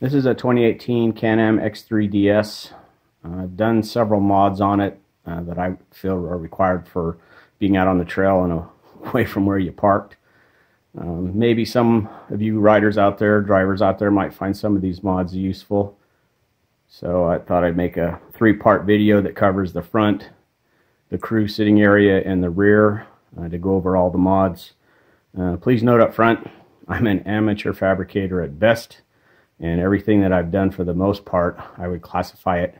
This is a 2018 Can-Am X3-DS. I've done several mods on it that I feel are required for being out on the trail and away from where you parked. Maybe some of you riders out there, drivers out there, might find some of these mods useful. So I thought I'd make a three-part video that covers the front, the crew sitting area, and the rear to go over all the mods. Please note up front, I'm an amateur fabricator at best, and everything that I've done for the most part, I would classify it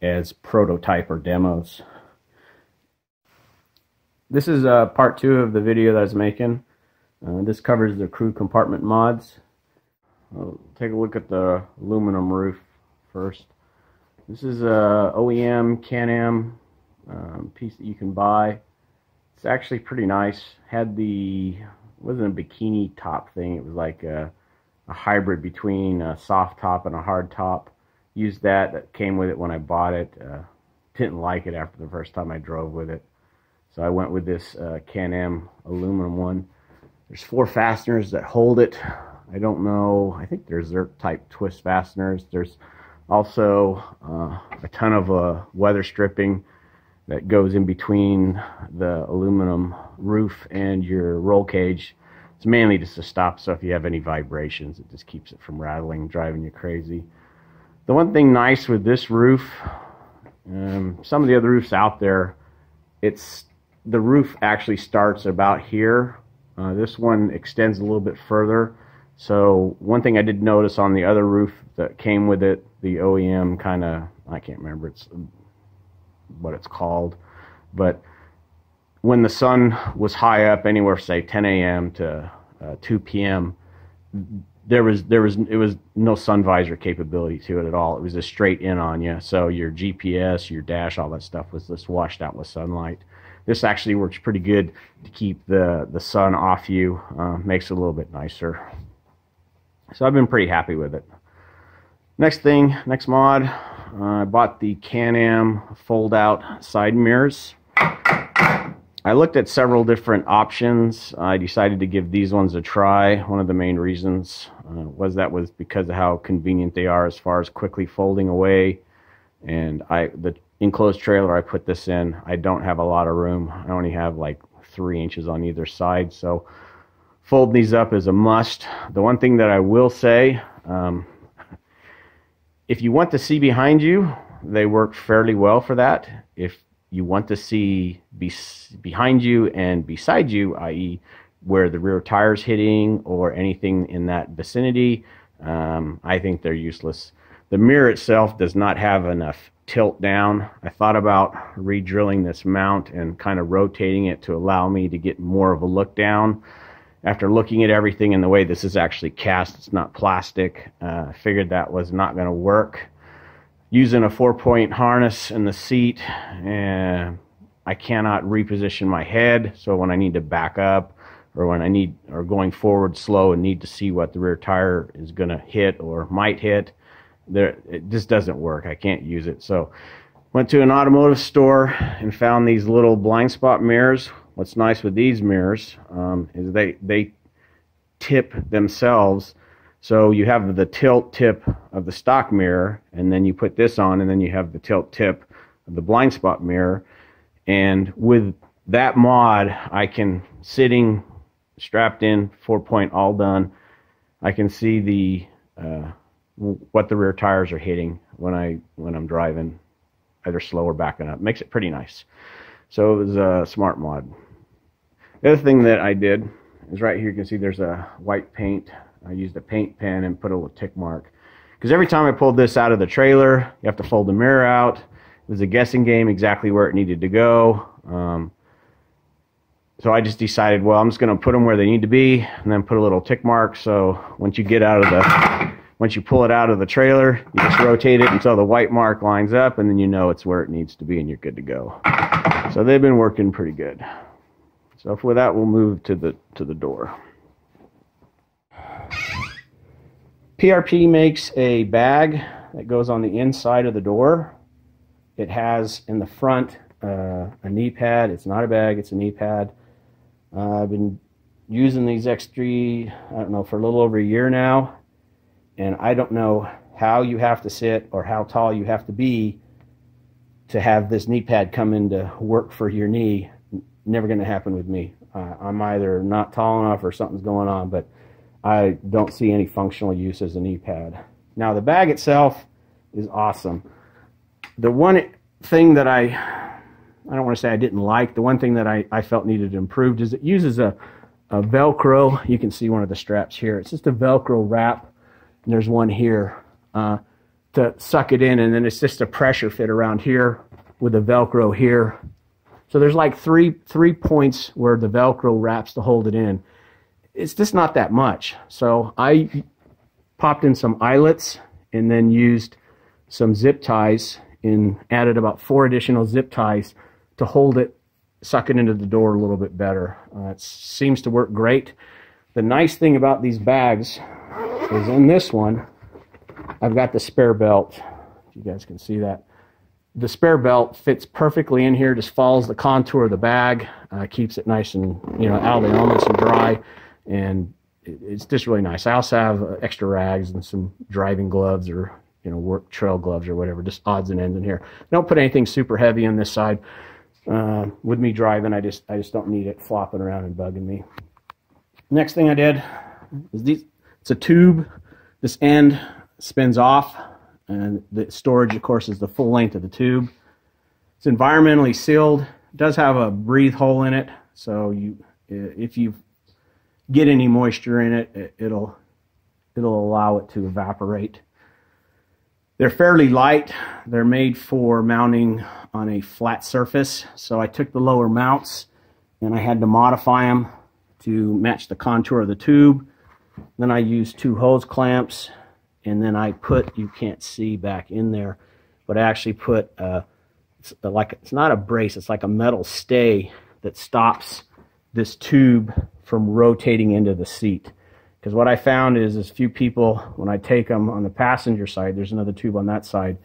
as prototype or demos. This is part 2 of the video that I was making. This covers the crew compartment mods. I'll take a look at the aluminum roof first. This is a OEM Can-Am piece that you can buy. It's actually pretty nice. Had the, wasn't a bikini top thing, it was like a hybrid between a soft top and a hard top. Used that came with it when I bought it. Didn't like it after the first time I drove with it, so I went with this Can-Am aluminum one. There's 4 fasteners that hold it. I don't know, I think they're Zerk type twist fasteners. There's also a ton of weather stripping that goes in between the aluminum roof and your roll cage. It's mainly just to stop, so if you have any vibrations, it just keeps it from rattling, driving you crazy. The one thing nice with this roof, some of the other roofs out there, the roof actually starts about here. This one extends a little bit further. So one thing I did notice on the other roof that came with it, the OEM kind of, I can't remember what it's called, but when the sun was high up, anywhere say 10 a.m. to 2 p.m., it was no sun visor capability to it at all. It was just straight in on you. So your GPS, your dash, all that stuff was just washed out with sunlight. This actually works pretty good to keep the sun off you. Makes it a little bit nicer. So I've been pretty happy with it. Next mod, I bought the Can-Am fold-out side mirrors. I looked at several different options. I decided to give these ones a try. One of the main reasons was because of how convenient they are as far as quickly folding away. And the enclosed trailer I put this in, I don't have a lot of room. I only have like 3 inches on either side, so folding these up is a must. The one thing that I will say, if you want to see behind you, they work fairly well for that. If you want to see behind you and beside you, i.e. where the rear tire's hitting or anything in that vicinity, I think they're useless. The mirror itself does not have enough tilt down. I thought about re-drilling this mount and kind of rotating it to allow me to get more of a look down. After looking at everything and the way this is actually cast, it's not plastic, I figured that was not going to work. Using a 4-point harness in the seat, and I cannot reposition my head, so when I need to back up or when going forward slow and need to see what the rear tire is going to hit or might hit, it just doesn't work. I can't use it. So went to an automotive store and found these little blind spot mirrors. What's nice with these mirrors is they tip themselves. So you have the tilt tip of the stock mirror, and then you put this on, and then you have the tilt tip of the blind spot mirror. And with that mod, I can, sitting strapped in, 4-point all done, I can see what the rear tires are hitting when I'm driving, either slow or backing up. Makes it pretty nice. So it was a smart mod. The other thing that I did is right here, you can see there's a white paint. I used a paint pen and put a little tick mark. Because every time I pulled this out of the trailer, you have to fold the mirror out. It was a guessing game exactly where it needed to go. So I just decided, well, I'm just going to put them where they need to be and then put a little tick mark. So once you pull it out of the trailer, you just rotate it until the white mark lines up, and then you know it's where it needs to be and you're good to go. So they've been working pretty good. So with that, we'll move to the door. PRP makes a bag that goes on the inside of the door. It has in the front a knee pad. It's not a bag, it's a knee pad. I've been using these X3, I don't know, for a little over a year now. And I don't know how you have to sit or how tall you have to be to have this knee pad come into work for your knee. Never going to happen with me. I'm either not tall enough or something's going on, but I don't see any functional use as a knee pad. Now the bag itself is awesome. The one thing that I don't want to say I didn't like, the one thing that I felt needed improved is it uses a Velcro. You can see one of the straps here. It's just a Velcro wrap, and there's one here to suck it in, and then it's just a pressure fit around here with a Velcro here. So there's like three points where the Velcro wraps to hold it in. It's just not that much. So I popped in some eyelets and then used some zip ties and added about 4 additional zip ties to hold it, suck it into the door a little bit better. It seems to work great. The nice thing about these bags is in this one, I've got the spare belt. If you guys can see that. The spare belt fits perfectly in here, just follows the contour of the bag, keeps it nice and, out of the elements and dry, and it's just really nice. I also have extra rags and some driving gloves or, work trail gloves or whatever, just odds and ends in here. Don't put anything super heavy on this side. With me driving, I just don't need it flopping around and bugging me. Next thing I did is it's a tube. This end spins off, and the storage, of course, is the full length of the tube. It's environmentally sealed. It does have a breathe hole in it, so if you get any moisture in it, it'll allow it to evaporate. They're fairly light. They're made for mounting on a flat surface, so I took the lower mounts and I had to modify them to match the contour of the tube. Then I used 2 hose clamps, and then I put, you can't see back in there, but I actually put it's not a brace, it's like a metal stay that stops this tube from rotating into the seat. Because what I found is few people, when I take them on the passenger side, there's another tube on that side.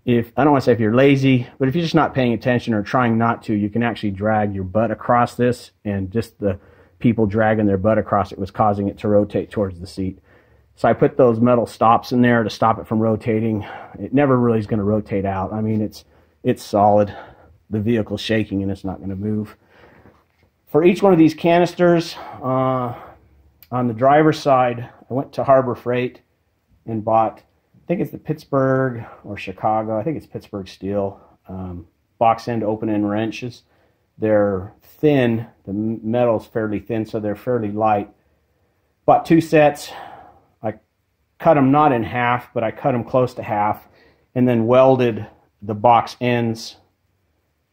I don't want to say if you're lazy, but if you're just not paying attention or trying not to, you can actually drag your butt across this, and just the people dragging their butt across it was causing it to rotate towards the seat. So I put those metal stops in there to stop it from rotating. It never really is going to rotate out. I mean, it's solid. The vehicle's shaking and it's not going to move. For each one of these canisters, on the driver's side, I went to Harbor Freight and bought, I think it's the Pittsburgh or Chicago, I think it's Pittsburgh steel, box end, open end wrenches. They're thin, the metal's fairly thin, so they're fairly light. Bought 2 sets. I cut them not in half, but I cut them close to half, and then welded the box ends,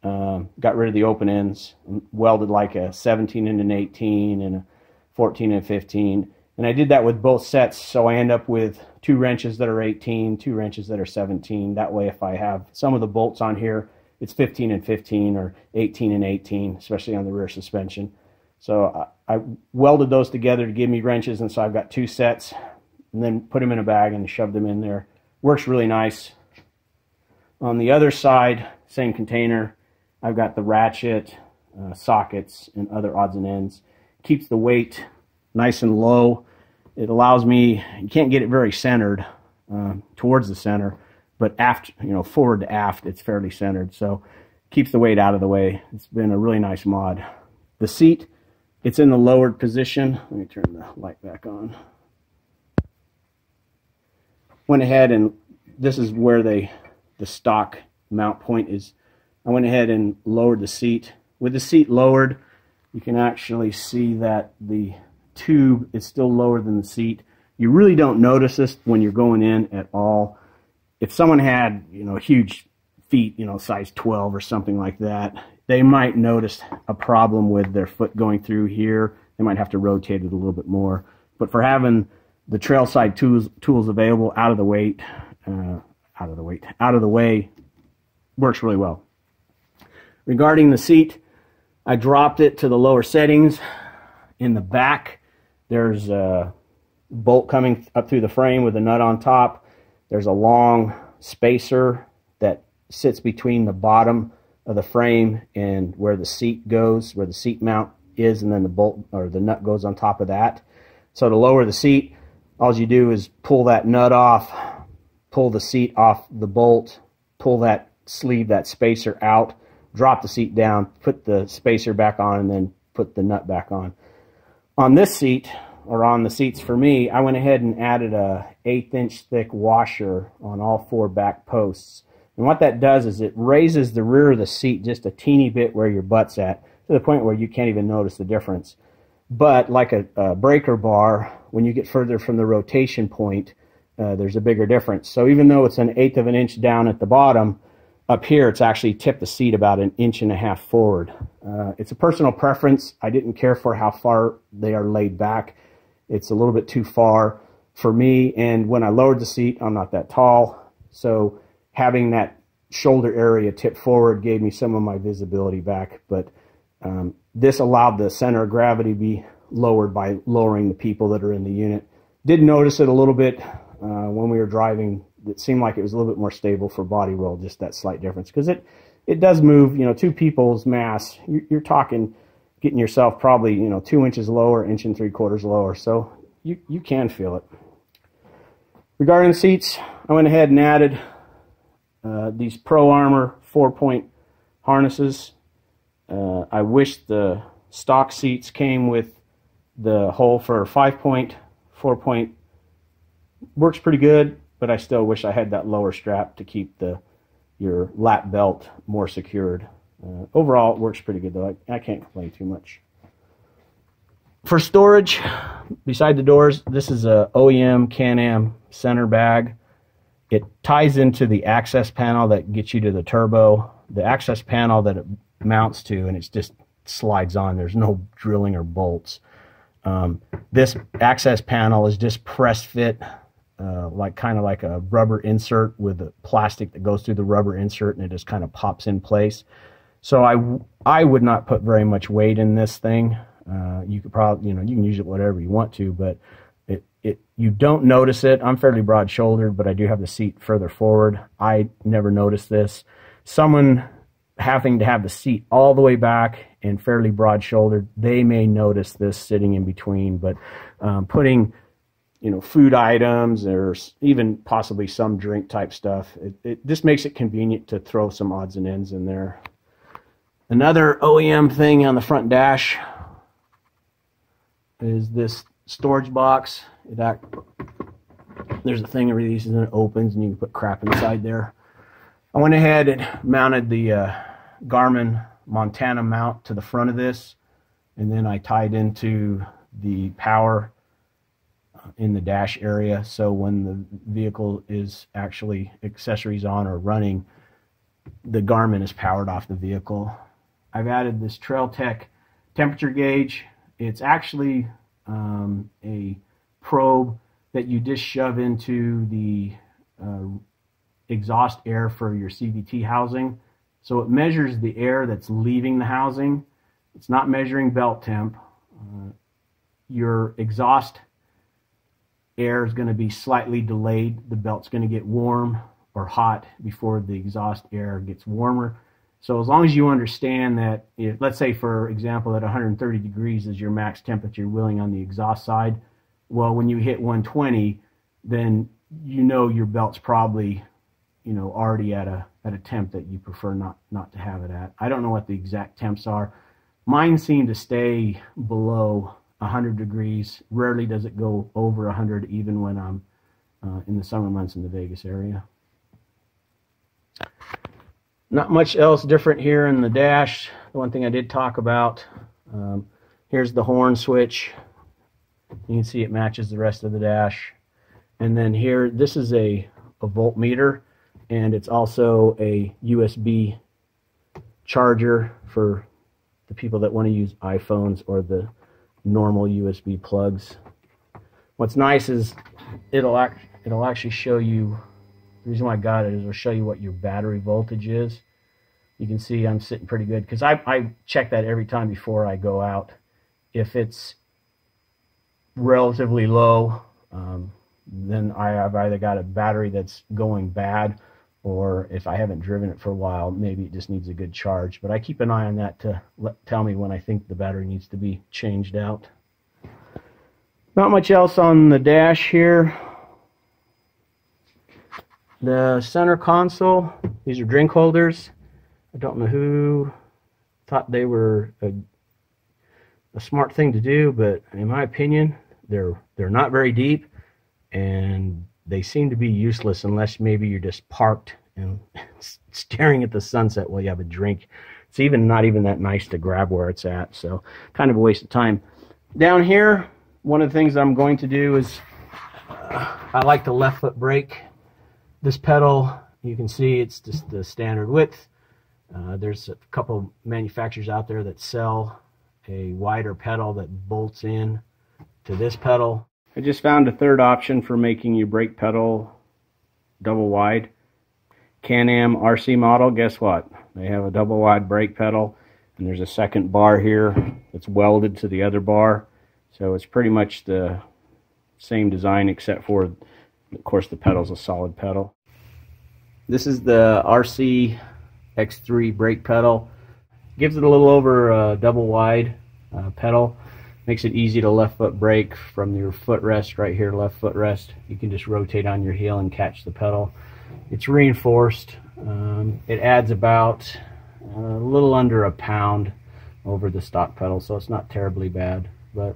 got rid of the open ends, and welded like a 17 and an 18 and a 14 and 15. And I did that with both sets, so I end up with 2 wrenches that are 18, 2 wrenches that are 17. That way, if I have some of the bolts on here, it's 15 and 15 or 18 and 18, especially on the rear suspension. So I welded those together to give me wrenches, and so I've got 2 sets, and then put them in a bag and shoved them in there. Works really nice. On the other side, same container, I've got the ratchet, sockets, and other odds and ends. Keeps the weight nice and low. It allows me, you can't get it very centered towards the center, but aft, forward to aft, it's fairly centered. So keeps the weight out of the way. It's been a really nice mod. The seat, it's in the lowered position. Let me turn the light back on. Went ahead and this is where the stock mount point is. I went ahead and lowered the seat. With the seat lowered, you can actually see that the tube is still lower than the seat. You really don't notice this when you're going in at all. If someone had, huge feet, size 12 or something like that, they might notice a problem with their foot going through here. They might have to rotate it a little bit more. But for having the trail side tools available out of the way, works really well. Regarding the seat, I dropped it to the lower settings. In the back, there's a bolt coming up through the frame with a nut on top. There's a long spacer that sits between the bottom of the frame and where the seat goes, where the seat mount is, and then the bolt or the nut goes on top of that. So to lower the seat, all you do is pull that nut off, pull the seat off the bolt, pull that sleeve, that spacer out, drop the seat down, put the spacer back on, and then put the nut back on. On this seat, or on the seats for me, I went ahead and added a 1/8 inch thick washer on all 4 back posts. And what that does is it raises the rear of the seat just a teeny bit where your butt's at, to the point where you can't even notice the difference. But like a breaker bar, when you get further from the rotation point, there's a bigger difference. So even though it's 1/8 of an inch down at the bottom, up here it's actually tipped the seat about 1.5 inches forward. It's a personal preference. I didn't care for how far they are laid back. It's a little bit too far for me, and when I lowered the seat, I'm not that tall, so having that shoulder area tipped forward gave me some of my visibility back. But this allowed the center of gravity to be lowered by lowering the people that are in the unit. Did notice it a little bit when we were driving. It seemed like it was a little bit more stable for body roll, just that slight difference, because it does move. 2 people's mass, you're talking getting yourself probably 2 inches lower, 1 3/4 lower, so you can feel it. Regarding the seats, I went ahead and added these Pro Armor 4-point harnesses. I wish the stock seats came with the hole for 5-point. 4-point works pretty good, but I still wish I had that lower strap to keep your lap belt more secured. Overall, it works pretty good, though. I can't complain too much. For storage, beside the doors, this is a OEM Can-Am center bag. It ties into the access panel that gets you to the turbo. The access panel that it mounts to, and it just slides on. There's no drilling or bolts. This access panel is just press fit, kind of like a rubber insert with a plastic that goes through the rubber insert, and it just kind of pops in place. So I would not put very much weight in this thing. You could probably, you can use it whatever you want to, but you don't notice it. I'm fairly broad-shouldered, but I do have the seat further forward. I never noticed this. Someone having to have the seat all the way back and fairly broad-shouldered, they may notice this sitting in between. But putting, food items or even possibly some drink type stuff, it just makes it convenient to throw some odds and ends in there. Another OEM thing on the front dash is this storage box. There's a thing that releases and it opens, and you can put crap inside there. I went ahead and mounted the Garmin Montana mount to the front of this, and then I tied into the power in the dash area, so when the vehicle is actually accessories on or running, the Garmin is powered off the vehicle. I've added this Trail Tech temperature gauge. It's actually a probe that you just shove into the exhaust air for your CVT housing. So it measures the air that's leaving the housing. It's not measuring belt temp. Your exhaust air is going to be slightly delayed. The belt's going to get warm or hot before the exhaust air gets warmer. So as long as you understand that, let's say for example that 130 degrees is your max temperature willing on the exhaust side, well, when you hit 120, then your belt's probably already at a temp that you prefer not to have it at. I don't know what the exact temps are. Mine seem to stay below 100 degrees. Rarely does it go over 100, even when I'm in the summer months in the Vegas area. Not much else different here in the dash. The one thing I did talk about, here's the horn switch. You can see it matches the rest of the dash. And then here, this is a voltmeter, and it's also a USB charger for the people that want to use iPhones or the normal USB plugs. What's nice is it'll actually show you. The reason why I got it is it'll show you what your battery voltage is. You can see I'm sitting pretty good, because I check that every time before I go out. If it's relatively low, then I've either got a battery that's going bad, or if I haven't driven it for a while, maybe it just needs a good charge. But I keep an eye on that to tell me when I think the battery needs to be changed out. Not much else on the dash here. The center console, these are drink holders. I don't know who thought they were a smart thing to do, but in my opinion, they're not very deep, and they seem to be useless unless maybe you're just parked and staring at the sunset while you have a drink. It's not even that nice to grab where it's at, so kind of a waste of time. Down here, one of the things I'm going to do is I like the left foot brake. This pedal, you can see it's just the standard width. There's a couple manufacturers out there that sell a wider pedal that bolts in to this pedal. I just found a third option for making your brake pedal double wide. Can-Am RC model, guess what? They have a double wide brake pedal, and there's a second bar here that's welded to the other bar. So it's pretty much the same design, except for, of course, the pedal's a solid pedal. This is the RC X3 brake pedal. Gives it a little over a double wide pedal. Makes it easy to left foot brake from your footrest right here, left footrest. You can just rotate on your heel and catch the pedal. It's reinforced. It adds about a little under a pound over the stock pedal, so it's not terribly bad, but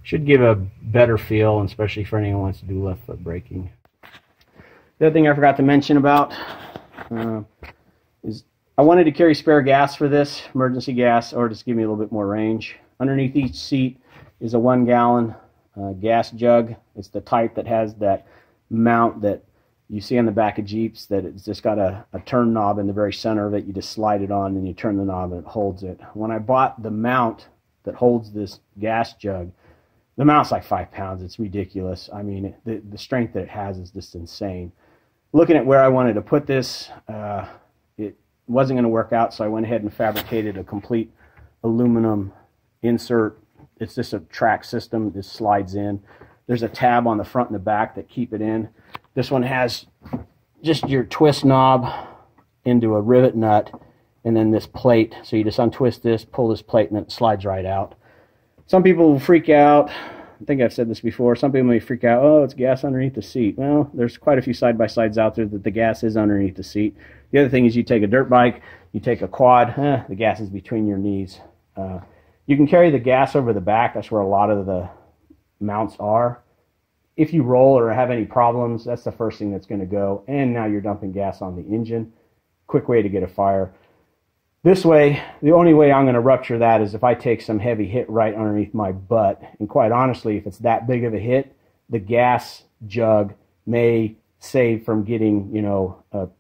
should give a better feel, especially for anyone who wants to do left foot braking. The other thing I forgot to mention about is I wanted to carry spare gas for this, emergency gas, or just give me a little bit more range. Underneath each seat is a 1 gallon gas jug. It's the type that has that mount that you see on the back of Jeeps, that it's just got a turn knob in the very center of it. You just slide it on and you turn the knob and it holds it. When I bought the mount that holds this gas jug, the mount's like 5 pounds. It's ridiculous. I mean, the strength that it has is just insane. Looking at where I wanted to put this, it wasn't going to work out, so I went ahead and fabricated a complete aluminum insert. It's just a track system. This slides in. There's a tab on the front and the back that keep it in. This one has just your twist knob into a rivet nut, and then this plate. So you just untwist this, pull this plate, and it slides right out. Some people will freak out. I think I've said this before. Some people may freak out, oh, it's gas underneath the seat. Well, there's quite a few side-by-sides out there that the gas is underneath the seat. The other thing is you take a dirt bike, you take a quad, the gas is between your knees. You can carry the gas over the back. That's where a lot of the mounts are. If you roll or have any problems, that's the first thing that's going to go. And now you're dumping gas on the engine. Quick way to get a fire. This way, the only way I'm going to rupture that is if I take some heavy hit right underneath my butt. And quite honestly, if it's that big of a hit, the gas jug may save from getting,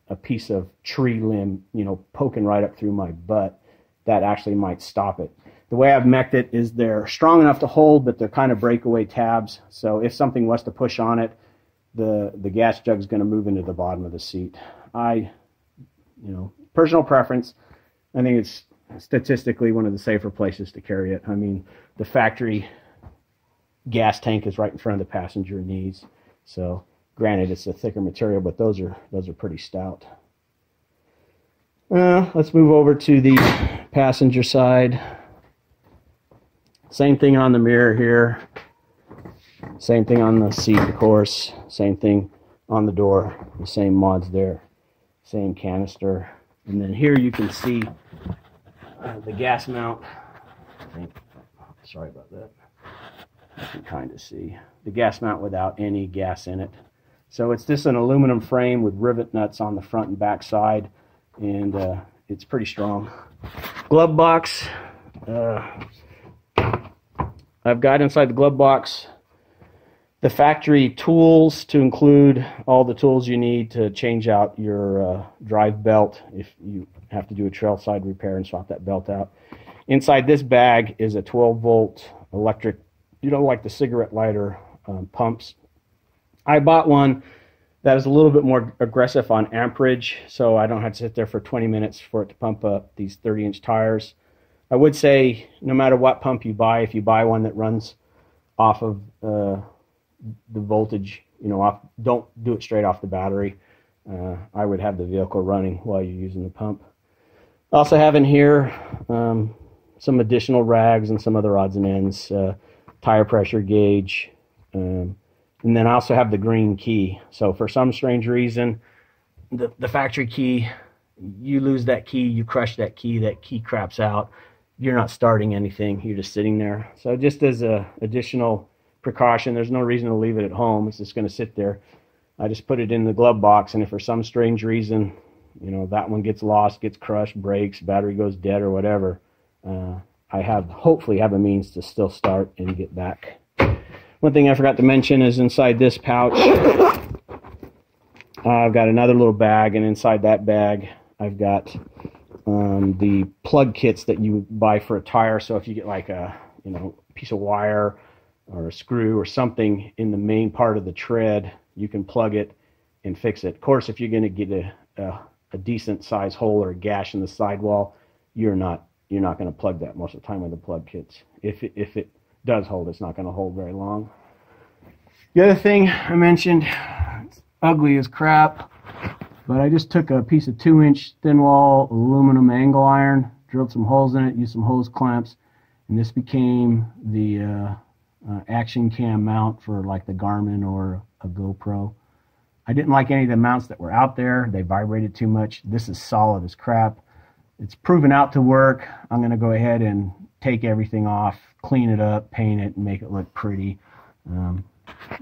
a piece of tree limb, poking right up through my butt. That actually might stop it. The way I've mech'd it is they're strong enough to hold, but they're kind of breakaway tabs. So if something was to push on it, the gas jug is going to move into the bottom of the seat. Personal preference, I think it's statistically one of the safer places to carry it. I mean, the factory gas tank is right in front of the passenger knees. So granted, it's a thicker material, but those are pretty stout. Let's move over to the passenger side. Same thing on the mirror here. Same thing on the seat, of course. Same thing on the door. The same mods there. Same canister. And then here you can see the gas mount. Sorry about that. You can kind of see the gas mount without any gas in it. So it's just an aluminum frame with rivet nuts on the front and back side, and it's pretty strong. Glove box. I've got inside the glove box the factory tools, to include all the tools you need to change out your drive belt if you have to do a trail side repair and swap that belt out. Inside this bag is a 12-volt electric, like the cigarette lighter pumps. I bought one that is a little bit more aggressive on amperage, so I don't have to sit there for 20 minutes for it to pump up these 30-inch tires. I would say no matter what pump you buy, if you buy one that runs off of the voltage, don't do it straight off the battery. I would have the vehicle running while you're using the pump. I also have in here some additional rags and some other odds and ends. tire pressure gauge, and then I also have the green key. So for some strange reason, the factory key, you lose that key, you crush that key craps out, you're not starting anything, you're just sitting there. So just as a additional precaution, there's no reason to leave it at home, it's just going to sit there. I just put it in the glove box, and if for some strange reason, you know, that one gets lost, gets crushed, breaks, battery goes dead or whatever, I hopefully have a means to still start and get back. One thing I forgot to mention is inside this pouch, I've got another little bag, and inside that bag I've got the plug kits that you buy for a tire. So if you get like a piece of wire or a screw or something in the main part of the tread, you can plug it and fix it. Of course, if you're going to get a decent size hole or a gash in the sidewall, you're not going to plug that most of the time with the plug kits. If it does hold, it's not going to hold very long. The other thing I mentioned, it's ugly as crap, but I just took a piece of 2-inch thin wall aluminum angle iron, drilled some holes in it, used some hose clamps, and this became the action cam mount for like the Garmin or a GoPro. I didn't like any of the mounts that were out there. They vibrated too much. This is solid as crap. It's proven out to work. I'm going to go ahead and take everything off, clean it up, paint it, and make it look pretty.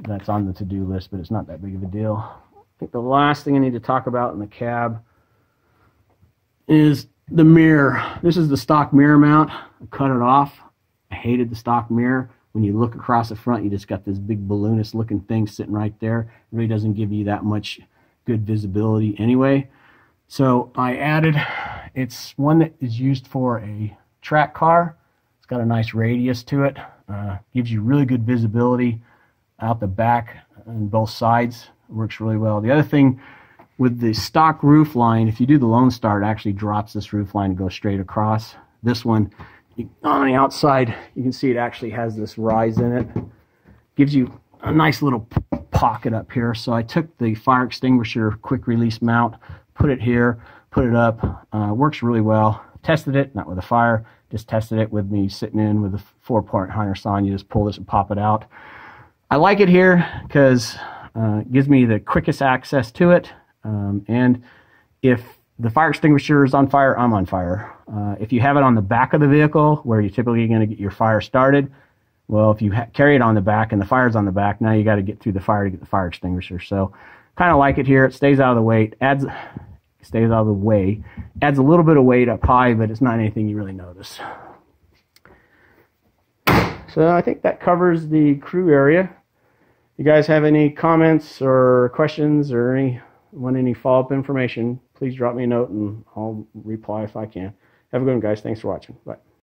That's on the to-do list, but it's not that big of a deal. I think the last thing I need to talk about in the cab is the mirror. This is the stock mirror mount. I cut it off. I hated the stock mirror. When you look across the front, you just got this big balloonist looking thing sitting right there. It really doesn't give you that much good visibility anyway. So I added, it's one that is used for a track car. It's got a nice radius to it. Gives you really good visibility out the back and both sides. It works really well. The other thing with the stock roof line, if you do the Lone Star, it actually drops this roof line and goes straight across. This one, on the outside, you can see it actually has this rise in it. Gives you a nice little pocket up here. So I took the fire extinguisher quick release mount, put it here, put it up. Works really well. Tested it, not with a fire, just tested it with me sitting in with a 4-part Hunter sawn. You just pull this and pop it out. I like it here because it gives me the quickest access to it. And if the fire extinguisher is on fire, I'm on fire. If you have it on the back of the vehicle, where you're typically going to get your fire started, well, if you carry it on the back and the fire's on the back, now you got to get through the fire to get the fire extinguisher. So, kind of like it here. It stays out of the way. Stays out of the way. Adds a little bit of weight up high, but it's not anything you really notice. So I think that covers the crew area. You guys have any comments or questions or want any follow-up information, please drop me a note and I'll reply if I can. Have a good one, guys. Thanks for watching. Bye.